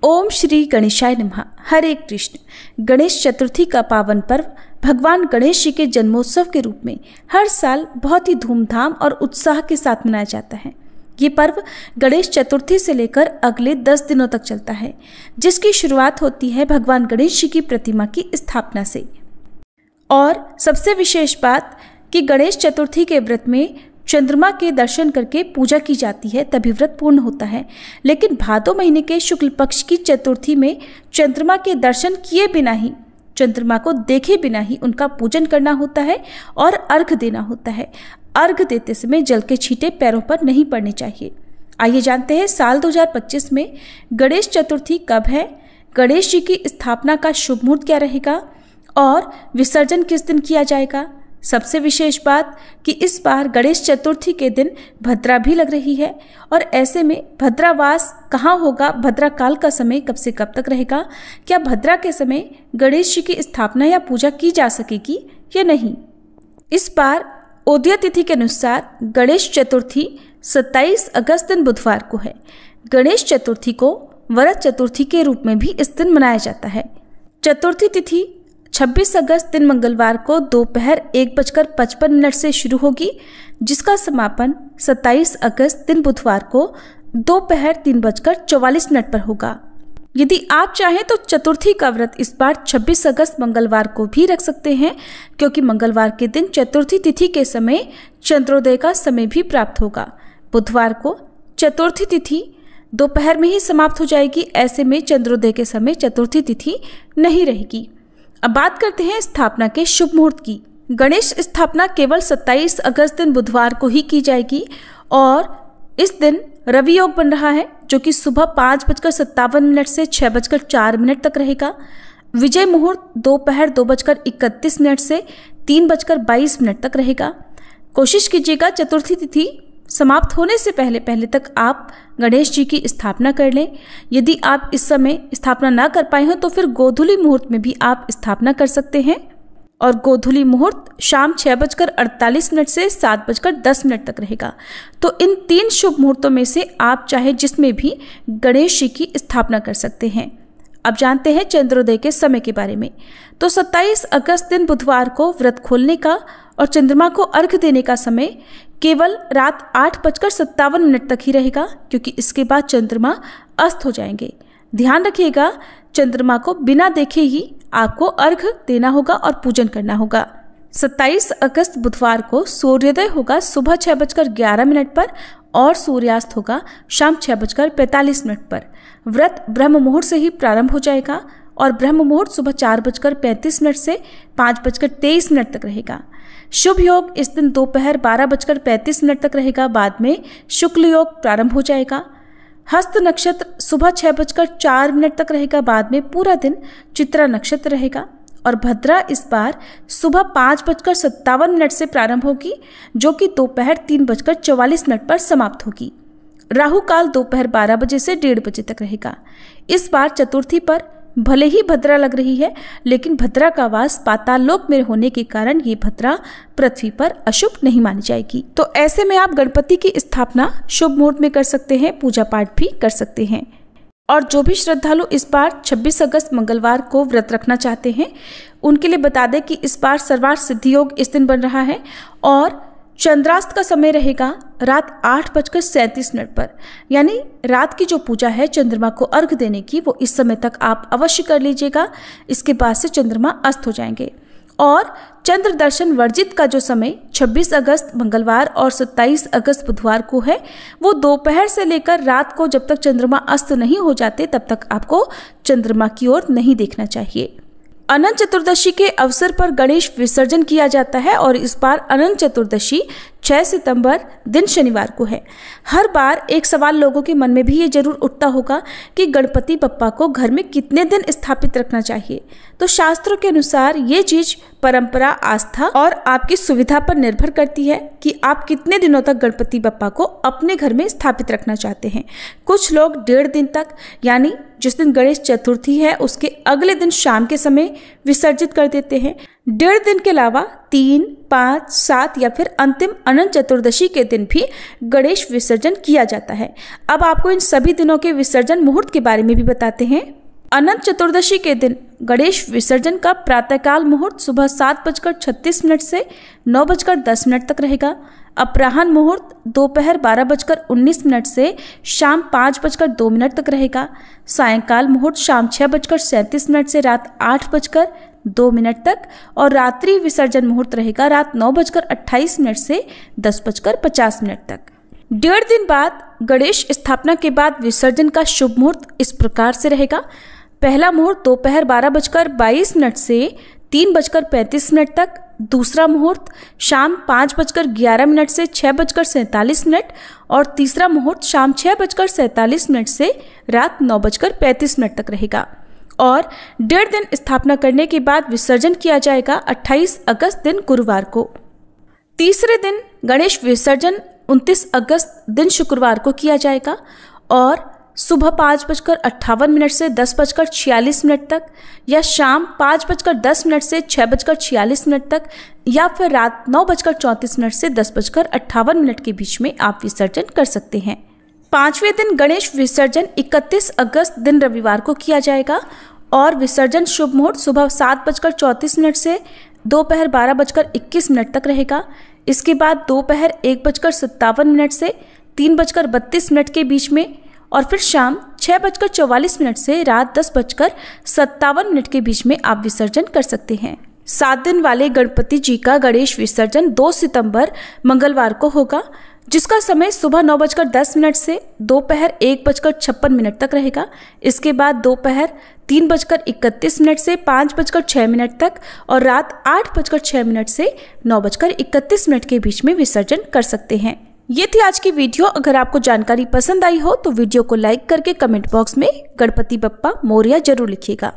ओम श्री गणेशाय नमः। हरे कृष्ण। गणेश चतुर्थी का पावन पर्व भगवान गणेश जी के जन्मोत्सव के रूप में हर साल बहुत ही धूमधाम और उत्साह के साथ मनाया जाता है। ये पर्व गणेश चतुर्थी से लेकर अगले 10 दिनों तक चलता है, जिसकी शुरुआत होती है भगवान गणेश जी की प्रतिमा की स्थापना से। और सबसे विशेष बात कि गणेश चतुर्थी के व्रत में चंद्रमा के दर्शन करके पूजा की जाती है, तभी व्रत पूर्ण होता है। लेकिन भादो महीने के शुक्ल पक्ष की चतुर्थी में चंद्रमा के दर्शन किए बिना ही, चंद्रमा को देखे बिना ही उनका पूजन करना होता है और अर्घ देना होता है। अर्घ देते समय जल के छींटे पैरों पर नहीं पड़ने चाहिए। आइए जानते हैं साल 2025 में गणेश चतुर्थी कब है, गणेश जी की स्थापना का शुभ मुहूर्त क्या रहेगा और विसर्जन किस दिन किया जाएगा। सबसे विशेष बात कि इस बार गणेश चतुर्थी के दिन भद्रा भी लग रही है और ऐसे में भद्रावास कहाँ होगा, भद्रा काल का समय कब से कब तक रहेगा, क्या भद्रा के समय गणेश जी की स्थापना या पूजा की जा सकेगी या नहीं। इस बार उदय तिथि के अनुसार गणेश चतुर्थी 27 अगस्त दिन बुधवार को है। गणेश चतुर्थी को वरद चतुर्थी के रूप में भी इस दिन मनाया जाता है। चतुर्थी तिथि 26 अगस्त दिन मंगलवार को दोपहर 1:55 से शुरू होगी, जिसका समापन 27 अगस्त दिन बुधवार को दोपहर 3:44 पर होगा। यदि आप चाहें तो चतुर्थी का व्रत इस बार 26 अगस्त मंगलवार को भी रख सकते हैं, क्योंकि मंगलवार के दिन चतुर्थी तिथि के समय चंद्रोदय का समय भी प्राप्त होगा। बुधवार को चतुर्थी तिथि दोपहर में ही समाप्त हो जाएगी, ऐसे में चंद्रोदय के समय चतुर्थी तिथि नहीं रहेगी। अब बात करते हैं स्थापना के शुभ मुहूर्त की। गणेश स्थापना केवल 27 अगस्त दिन बुधवार को ही की जाएगी और इस दिन रवि योग बन रहा है, जो कि सुबह 5:57 से 6:04 तक रहेगा। विजय मुहूर्त दोपहर 2:31 से 3:22 तक रहेगा। कोशिश कीजिएगा चतुर्थी तिथि समाप्त होने से पहले तक आप गणेश जी की स्थापना कर लें। यदि आप इस समय स्थापना ना कर पाए हो तो फिर गोधूली मुहूर्त में भी आप स्थापना कर सकते हैं और गोधूली मुहूर्त शाम 6:48 से 7:10 तक रहेगा। तो इन 3 शुभ मुहूर्तों में से आप चाहे जिसमें भी गणेश जी की स्थापना कर सकते हैं। अब जानते हैं चंद्रोदय के समय के बारे में। तो 27 अगस्त दिन बुधवार को व्रत खोलने का और चंद्रमा को अर्घ देने का समय केवल रात 8:57 तक ही रहेगा, क्योंकि इसके बाद चंद्रमा अस्त हो जाएंगे। ध्यान रखिएगा, चंद्रमा को बिना देखे ही आपको अर्घ देना होगा और पूजन करना होगा। 27 अगस्त बुधवार को सूर्योदय होगा सुबह 6:11 पर और सूर्यास्त होगा शाम 6:45 पर। व्रत ब्रह्म मुहूर्त से ही प्रारंभ हो जाएगा और ब्रह्म मुहूर्त सुबह 4:35 से 5:23 तक रहेगा। शुभ योग इस दिन दोपहर 12:35 तक रहेगा। बाद में शुक्ल योग प्रारंभ हो जाएगा। हस्त नक्षत्र सुबह 6:04 तक रहेगा। बाद में पूरा दिन चित्रा नक्षत्र रहेगा और भद्रा इस बार सुबह 5:57 से प्रारंभ होगी, जो कि दोपहर 3:44 पर समाप्त होगी। राहु काल दोपहर 12 बजे से 1:30 बजे तक रहेगा। इस बार चतुर्थी पर भले ही भद्रा लग रही है, लेकिन भद्रा का वास पाताल लोक में होने के कारण ये भद्रा पृथ्वी पर अशुभ नहीं मानी जाएगी। तो ऐसे में आप गणपति की स्थापना शुभ मुहूर्त में कर सकते हैं, पूजा पाठ भी कर सकते हैं। और जो भी श्रद्धालु इस बार 26 अगस्त मंगलवार को व्रत रखना चाहते हैं, उनके लिए बता दें कि इस बार सर्वार्थ सिद्धि योग इस दिन बन रहा है और चंद्रास्त का समय रहेगा रात 8:37 पर। यानी रात की जो पूजा है चंद्रमा को अर्घ देने की, वो इस समय तक आप अवश्य कर लीजिएगा। इसके बाद से चंद्रमा अस्त हो जाएंगे और चंद्र दर्शन वर्जित का जो समय 26 अगस्त मंगलवार और 27 अगस्त बुधवार को है, वो दोपहर से लेकर रात को जब तक चंद्रमा अस्त नहीं हो जाते तब तक आपको चंद्रमा की ओर नहीं देखना चाहिए। अनंत चतुर्दशी के अवसर पर गणेश विसर्जन किया जाता है और इस बार अनंत चतुर्दशी 6 सितंबर दिन शनिवार को है। हर बार एक सवाल लोगों के मन में भी ये जरूर उठता होगा कि गणपति बप्पा को घर में कितने दिन स्थापित रखना चाहिए। तो शास्त्रों के अनुसार ये चीज परंपरा, आस्था और आपकी सुविधा पर निर्भर करती है कि आप कितने दिनों तक गणपति बप्पा को अपने घर में स्थापित रखना चाहते हैं। कुछ लोग 1.5 दिन तक, यानी जिस दिन गणेश चतुर्थी है उसके अगले दिन शाम के समय विसर्जित कर देते हैं। 1.5 दिन के अलावा 3, 5, 7 या फिर अंतिम अनंत चतुर्दशी के दिन भी गणेश विसर्जन किया जाता है। अब आपको इन सभी दिनों के विसर्जन मुहूर्त के बारे में भी बताते हैं। अनंत चतुर्दशी के दिन गणेश विसर्जन का प्रातःकाल मुहूर्त सुबह 7:36 से 9:10 तक रहेगा। अपराह्न मुहूर्त दोपहर 12:19 से शाम 5:02 तक रहेगा। सायंकाल मुहूर्त शाम 6:37 से रात 8:02 तक और रात्रि विसर्जन मुहूर्त रहेगा रात 9:28 से 10:50 तक। 1.5 दिन बाद गणेश स्थापना के बाद विसर्जन का शुभ मुहूर्त इस प्रकार से रहेगा। पहला मुहूर्त दोपहर 12:22 से 3:35 तक, दूसरा मुहूर्त शाम 5:11 से 6:47 और तीसरा मुहूर्त शाम 6:47 से रात 9:35 तक रहेगा। और 1.5 दिन स्थापना करने के बाद विसर्जन किया जाएगा 28 अगस्त दिन गुरुवार को। तीसरे दिन गणेश विसर्जन 29 अगस्त दिन शुक्रवार को किया जाएगा और सुबह 5:58 से 10:46 तक या शाम 5:10 से 6:46 तक या फिर रात 9:34 से 10:58 के बीच में आप विसर्जन कर सकते हैं। 5वें दिन गणेश विसर्जन 31 अगस्त दिन रविवार को किया जाएगा और विसर्जन शुभ मुहूर्त सुबह 7:34 से दोपहर 12:21 तक रहेगा। इसके बाद दोपहर 1:57 से 3:32 के बीच में और फिर शाम 6:44 से रात 10:57 के बीच में आप विसर्जन कर सकते हैं। 7 दिन वाले गणपति जी का गणेश विसर्जन 2 सितंबर मंगलवार को होगा, जिसका समय सुबह 9:10 से दोपहर 1:56 तक रहेगा। इसके बाद दोपहर 3:31 से 5:06 तक और रात 8:06 से 9:31 के बीच में विसर्जन कर सकते हैं। ये थी आज की वीडियो। अगर आपको जानकारी पसंद आई हो तो वीडियो को लाइक करके कमेंट बॉक्स में गणपति बप्पा मोरया जरूर लिखिएगा।